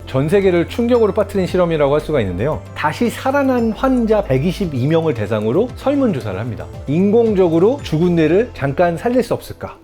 전 세계를 충격으로 빠뜨린 실험이라고 할 수가 있는데요. 다시 살아난 환자 122명을 대상으로 설문조사를 합니다. 인공적으로 죽은 뇌를 잠깐 살릴 수 없을까?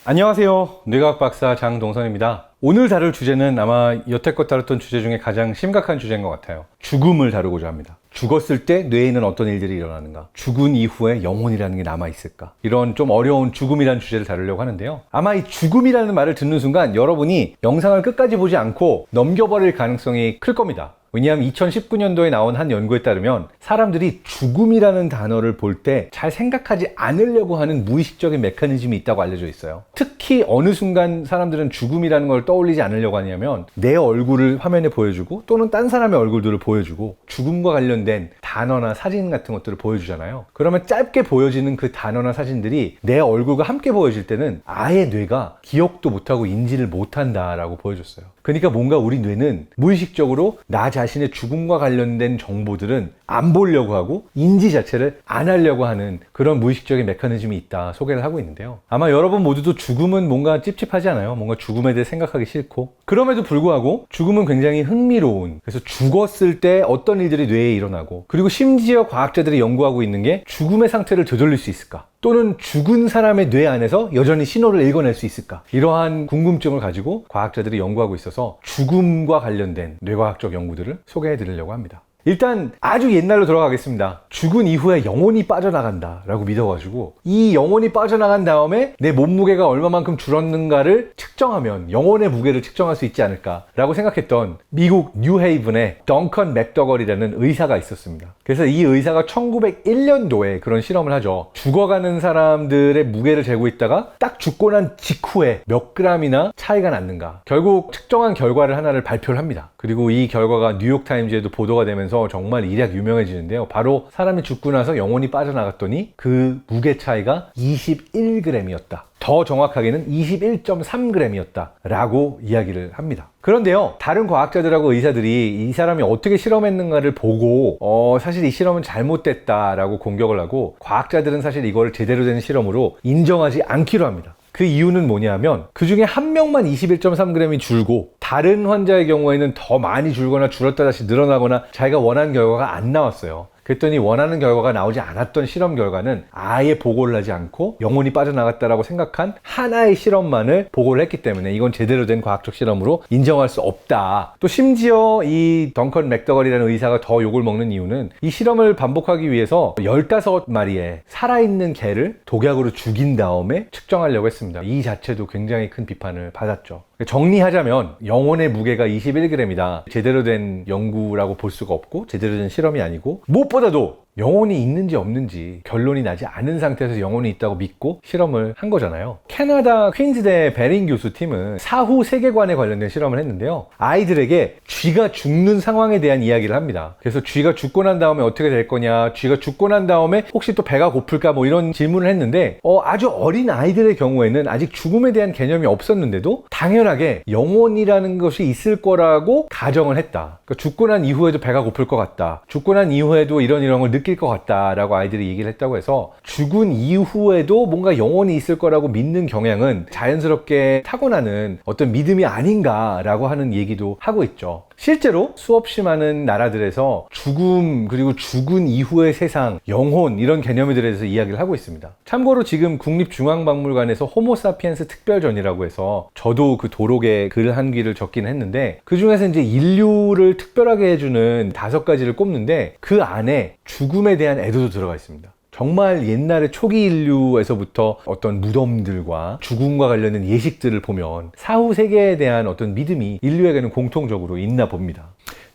안녕하세요. 뇌과학 박사 장동선입니다. 오늘 다룰 주제는 아마 여태껏 다뤘던 주제 중에 가장 심각한 주제인 것 같아요. 죽음을 다루고자 합니다. 죽었을 때 뇌에는 어떤 일들이 일어나는가? 죽은 이후에 영혼이라는 게 남아있을까? 이런 좀 어려운 죽음이라는 주제를 다루려고 하는데요. 아마 이 죽음이라는 말을 듣는 순간 여러분이 영상을 끝까지 보지 않고 넘겨버릴 가능성이 클 겁니다. 왜냐하면 2019년도에 나온 한 연구에 따르면 사람들이 죽음이라는 단어를 볼 때 잘 생각하지 않으려고 하는 무의식적인 메커니즘이 있다고 알려져 있어요. 특히 어느 순간 사람들은 죽음이라는 걸 떠올리지 않으려고 하냐면 내 얼굴을 화면에 보여주고 또는 딴 사람의 얼굴들을 보여주고 죽음과 관련된 단어나 사진 같은 것들을 보여주잖아요. 그러면 짧게 보여지는 그 단어나 사진들이 내 얼굴과 함께 보여질 때는 아예 뇌가 기억도 못하고 인지를 못한다라고 보여줬어요. 그러니까 뭔가 우리 뇌는 무의식적으로 나 자신의 죽음과 관련된 정보들은 안 보려고 하고 인지 자체를 안 하려고 하는 그런 무의식적인 메커니즘이 있다 소개를 하고 있는데요. 아마 여러분 모두도 죽음은 뭔가 찝찝하지 않아요? 뭔가 죽음에 대해 생각하기 싫고. 그럼에도 불구하고 죽음은 굉장히 흥미로운, 그래서 죽었을 때 어떤 일들이 뇌에 일어나고, 그리고 심지어 과학자들이 연구하고 있는 게 죽음의 상태를 되돌릴 수 있을까? 또는 죽은 사람의 뇌 안에서 여전히 신호를 읽어낼 수 있을까? 이러한 궁금증을 가지고 과학자들이 연구하고 있어서 죽음과 관련된 뇌과학적 연구들을 소개해 드리려고 합니다. 일단 아주 옛날로 돌아가겠습니다. 죽은 이후에 영혼이 빠져나간다 라고 믿어가지고 이 영혼이 빠져나간 다음에 내 몸무게가 얼마만큼 줄었는가를 측정하면 영혼의 무게를 측정할 수 있지 않을까 라고 생각했던 미국 뉴헤이븐의 덩컨 맥더걸이라는 의사가 있었습니다. 그래서 이 의사가 1901년도에 그런 실험을 하죠. 죽어가는 사람들의 무게를 재고 있다가 딱 죽고 난 직후에 몇 그램이나 차이가 났는가, 결국 측정한 결과를 하나를 발표를 합니다. 그리고 이 결과가 뉴욕타임즈에도 보도가 되면서 정말 일약 유명해지는데요. 바로 사람이 죽고 나서 영혼이 빠져나갔더니 그 무게 차이가 21g이었다. 더 정확하게는 21.3g이었다 라고 이야기를 합니다. 그런데요, 다른 과학자들하고 의사들이 이 사람이 어떻게 실험했는가를 보고 사실 이 실험은 잘못됐다 라고 공격을 하고, 과학자들은 사실 이걸 제대로 된 실험으로 인정하지 않기로 합니다. 그 이유는 뭐냐면 그 중에 한 명만 21.3g이 줄고 다른 환자의 경우에는 더 많이 줄거나 줄었다 다시 늘어나거나 자기가 원하는 결과가 안 나왔어요. 그랬더니 원하는 결과가 나오지 않았던 실험 결과는 아예 보고를 하지 않고 영혼이 빠져나갔다라고 생각한 하나의 실험만을 보고를 했기 때문에 이건 제대로 된 과학적 실험으로 인정할 수 없다. 또 심지어 이 덩컨 맥더걸이라는 의사가 더 욕을 먹는 이유는 이 실험을 반복하기 위해서 15마리의 살아있는 개를 독약으로 죽인 다음에 측정하려고 했습니다. 이 자체도 굉장히 큰 비판을 받았죠. 정리하자면 영혼의 무게가 21g이다. 제대로 된 연구라고 볼 수가 없고 제대로 된 실험이 아니고, 무엇보다도 영혼이 있는지 없는지 결론이 나지 않은 상태에서 영혼이 있다고 믿고 실험을 한 거잖아요. 캐나다 퀸즈대 베링 교수 팀은 사후 세계관에 관련된 실험을 했는데요. 아이들에게 쥐가 죽는 상황에 대한 이야기를 합니다. 그래서 쥐가 죽고 난 다음에 어떻게 될 거냐, 쥐가 죽고 난 다음에 혹시 또 배가 고플까, 뭐 이런 질문을 했는데 아주 어린 아이들의 경우에는 아직 죽음에 대한 개념이 없었는데도 당연하게 영혼이라는 것이 있을 거라고 가정을 했다. 그러니까 죽고 난 이후에도 배가 고플 것 같다, 죽고 난 이후에도 이런 걸 느낄 것 같다라고 아이들이 얘기를 했다고 해서 죽은 이후에도 뭔가 영혼이 있을 거라고 믿는 경향은 자연스럽게 타고나는 어떤 믿음이 아닌가라고 하는 얘기도 하고 있죠. 실제로 수없이 많은 나라들에서 죽음, 그리고 죽은 이후의 세상, 영혼, 이런 개념에 대해서 이야기를 하고 있습니다. 참고로 지금 국립중앙박물관에서 호모사피엔스 특별전이라고 해서 저도 그 도록에 글 한 귀를 적긴 했는데, 그 중에서 이제 인류를 특별하게 해주는 5가지를 꼽는데 그 안에 죽음에 대한 애도도 들어가 있습니다. 정말 옛날에 초기 인류에서부터 어떤 무덤들과 죽음과 관련된 예식들을 보면 사후 세계에 대한 어떤 믿음이 인류에게는 공통적으로 있나 봅니다.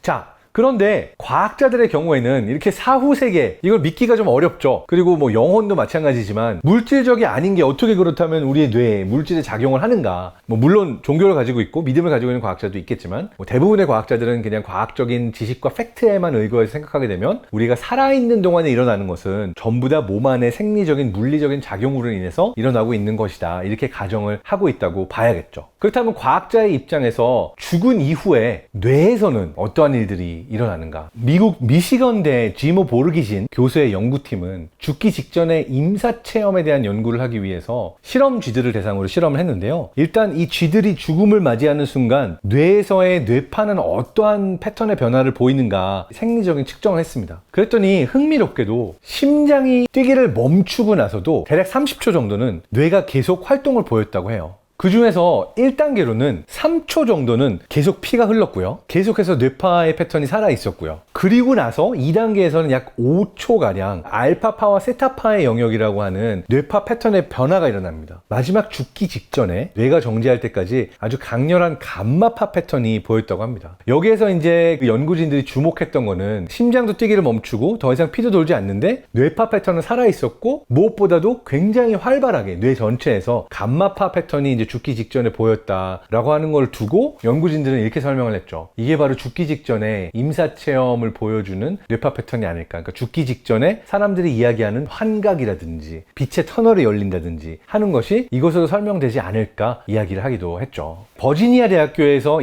자, 그런데 과학자들의 경우에는 이렇게 사후 세계, 이걸 믿기가 좀 어렵죠. 그리고 뭐 영혼도 마찬가지지만 물질적이 아닌 게 어떻게 그렇다면 우리의 뇌에 물질의 작용을 하는가. 뭐 물론 종교를 가지고 있고 믿음을 가지고 있는 과학자도 있겠지만, 뭐 대부분의 과학자들은 그냥 과학적인 지식과 팩트에만 의거해서 생각하게 되면 우리가 살아있는 동안에 일어나는 것은 전부 다 몸 안의 생리적인 물리적인 작용으로 인해서 일어나고 있는 것이다, 이렇게 가정을 하고 있다고 봐야겠죠. 그렇다면 과학자의 입장에서 죽은 이후에 뇌에서는 어떠한 일들이 일어나는가? 미국 미시건대 지모 보르기신 교수의 연구팀은 죽기 직전에 임사체험에 대한 연구를 하기 위해서 실험 쥐들을 대상으로 실험을 했는데요. 일단 이 쥐들이 죽음을 맞이하는 순간 뇌에서의 뇌파는 어떠한 패턴의 변화를 보이는가 생리적인 측정을 했습니다. 그랬더니 흥미롭게도 심장이 뛰기를 멈추고 나서도 대략 30초 정도는 뇌가 계속 활동을 보였다고 해요. 그 중에서 1단계로는 3초 정도는 계속 피가 흘렀고요. 계속해서 뇌파의 패턴이 살아 있었고요. 그리고 나서 2단계에서는 약 5초가량 알파파와 세타파의 영역이라고 하는 뇌파 패턴의 변화가 일어납니다. 마지막 죽기 직전에 뇌가 정지할 때까지 아주 강렬한 감마파 패턴이 보였다고 합니다. 여기에서 이제 그 연구진들이 주목했던 거는 심장도 뛰기를 멈추고 더 이상 피도 돌지 않는데 뇌파 패턴은 살아 있었고 무엇보다도 굉장히 활발하게 뇌 전체에서 감마파 패턴이 이제 죽기 직전에 보였다라고 하는 걸 두고 연구진들은 이렇게 설명을 했죠. 이게 바로 죽기 직전에 임사체험을 보여주는 뇌파 패턴이 아닐까. 그러니까 죽기 직전에 사람들이 이야기하는 환각이라든지 빛의 터널이 열린다든지 하는 것이 이것으로 설명되지 않을까 이야기를 하기도 했죠. 버지니아 대학교에서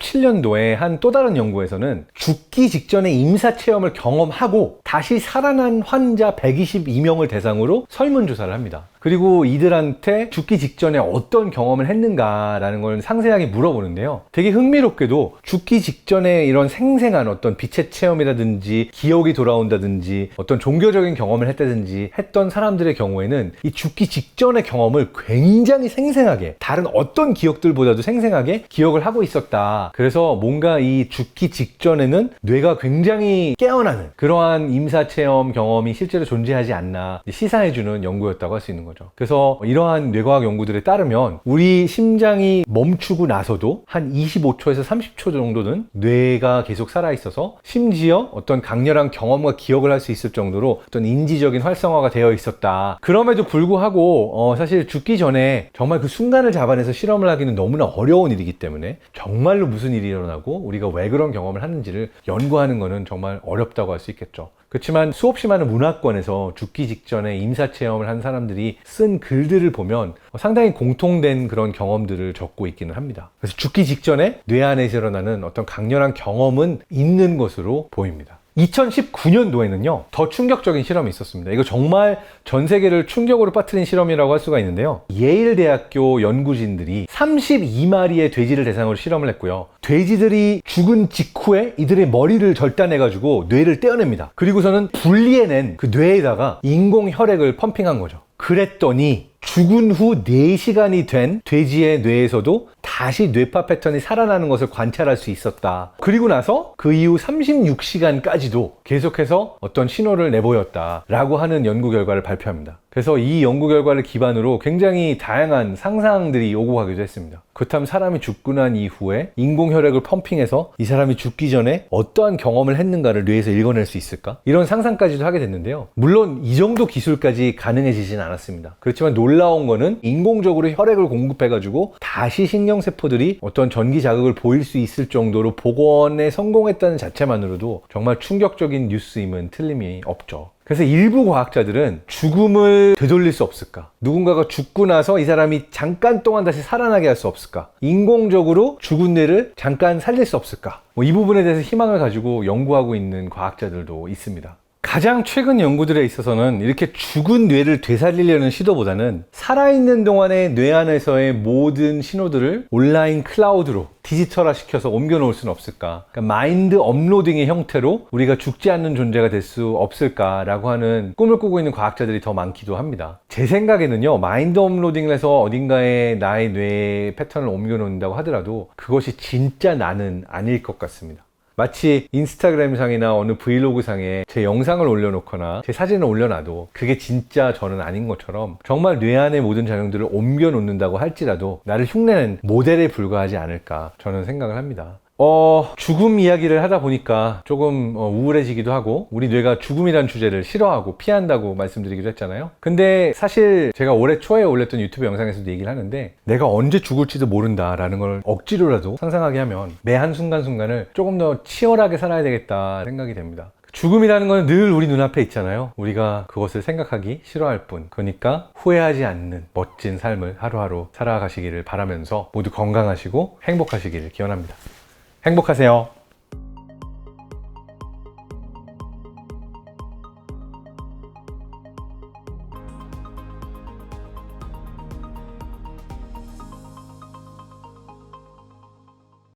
2017년도에 한 또 다른 연구에서는 죽기 직전에 임사체험을 경험하고 다시 살아난 환자 122명을 대상으로 설문조사를 합니다. 그리고 이들한테 죽기 직전에 어떤 경험을 했는가라는 걸 상세하게 물어보는데요. 되게 흥미롭게도 죽기 직전에 이런 생생한 어떤 빛의 체험이라든지 기억이 돌아온다든지 어떤 종교적인 경험을 했다든지 했던 사람들의 경우에는 이 죽기 직전의 경험을 굉장히 생생하게 다른 어떤 기억들보다도 생생하게 기억을 하고 있었다. 그래서 뭔가 이 죽기 직전에는 뇌가 굉장히 깨어나는 그러한 임사체험 경험이 실제로 존재하지 않나 시사해주는 연구였다고 할 수 있는 거죠. 그래서 이러한 뇌과학 연구들에 따르면 우리 심장이 멈추고 나서도 한 25초에서 30초 정도는 뇌가 계속 살아있어서 심지어 어떤 강렬한 경험과 기억을 할 수 있을 정도로 어떤 인지적인 활성화가 되어 있었다. 그럼에도 불구하고 사실 죽기 전에 정말 그 순간을 잡아내서 실험을 하기는 너무나 어려운 일이기 때문에 정말로 무슨 일이 일어나고 우리가 왜 그런 경험을 하는지를 연구하는 것은 정말 어렵다고 할 수 있겠죠. 그렇지만 수없이 많은 문화권에서 죽기 직전에 임사체험을 한 사람들이 쓴 글들을 보면 상당히 공통된 그런 경험들을 적고 있기는 합니다. 그래서 죽기 직전에 뇌 안에서 일어나는 어떤 강렬한 경험은 있는 것으로 보입니다. 2019년도에는요, 더 충격적인 실험이 있었습니다. 이거 정말 전 세계를 충격으로 빠뜨린 실험이라고 할 수가 있는데요. 예일 대학교 연구진들이 32마리의 돼지를 대상으로 실험을 했고요. 돼지들이 죽은 직후에 이들의 머리를 절단해가지고 뇌를 떼어냅니다. 그리고서는 분리해낸 그 뇌에다가 인공 혈액을 펌핑한 거죠. 그랬더니 죽은 후 4시간이 된 돼지의 뇌에서도 다시 뇌파 패턴이 살아나는 것을 관찰할 수 있었다. 그리고 나서 그 이후 36시간까지도 계속해서 어떤 신호를 내보였다라고 하는 연구 결과를 발표합니다. 그래서 이 연구 결과를 기반으로 굉장히 다양한 상상들이 오고 가기도 했습니다. 그렇다면 사람이 죽고 난 이후에 인공혈액을 펌핑해서 이 사람이 죽기 전에 어떠한 경험을 했는가를 뇌에서 읽어낼 수 있을까? 이런 상상까지도 하게 됐는데요. 물론 이 정도 기술까지 가능해지진 않았습니다. 그렇지만 놀라운 거는 인공적으로 혈액을 공급해가지고 다시 신경세포들이 어떤 전기 자극을 보일 수 있을 정도로 복원에 성공했다는 자체만으로도 정말 충격적인 뉴스임은 틀림이 없죠. 그래서 일부 과학자들은 죽음을 되돌릴 수 없을까? 누군가가 죽고 나서 이 사람이 잠깐 동안 다시 살아나게 할 수 없을까? 인공적으로 죽은 뇌를 잠깐 살릴 수 없을까? 이 부분에 대해서 희망을 가지고 연구하고 있는 과학자들도 있습니다. 가장 최근 연구들에 있어서는 이렇게 죽은 뇌를 되살리려는 시도보다는 살아있는 동안에 뇌 안에서의 모든 신호들을 온라인 클라우드로 디지털화 시켜서 옮겨 놓을 수는 없을까? 그러니까 마인드 업로딩의 형태로 우리가 죽지 않는 존재가 될 수 없을까라고 하는 꿈을 꾸고 있는 과학자들이 더 많기도 합니다. 제 생각에는요, 마인드 업로딩을 해서 어딘가에 나의 뇌의 패턴을 옮겨 놓는다고 하더라도 그것이 진짜 나는 아닐 것 같습니다. 마치 인스타그램상이나 어느 브이로그상에 제 영상을 올려놓거나 제 사진을 올려놔도 그게 진짜 저는 아닌 것처럼 정말 뇌 안의 모든 작용들을 옮겨 놓는다고 할지라도 나를 흉내낸 모델에 불과하지 않을까 저는 생각을 합니다. 죽음 이야기를 하다 보니까 조금 우울해지기도 하고 우리 뇌가 죽음이란 주제를 싫어하고 피한다고 말씀드리기도 했잖아요. 근데 사실 제가 올해 초에 올렸던 유튜브 영상에서도 얘기를 하는데 내가 언제 죽을지도 모른다라는 걸 억지로라도 상상하게 하면 매 한순간순간을 조금 더 치열하게 살아야 되겠다 생각이 됩니다. 죽음이라는 건 늘 우리 눈앞에 있잖아요. 우리가 그것을 생각하기 싫어할 뿐. 그러니까 후회하지 않는 멋진 삶을 하루하루 살아가시기를 바라면서 모두 건강하시고 행복하시기를 기원합니다. 행복하세요.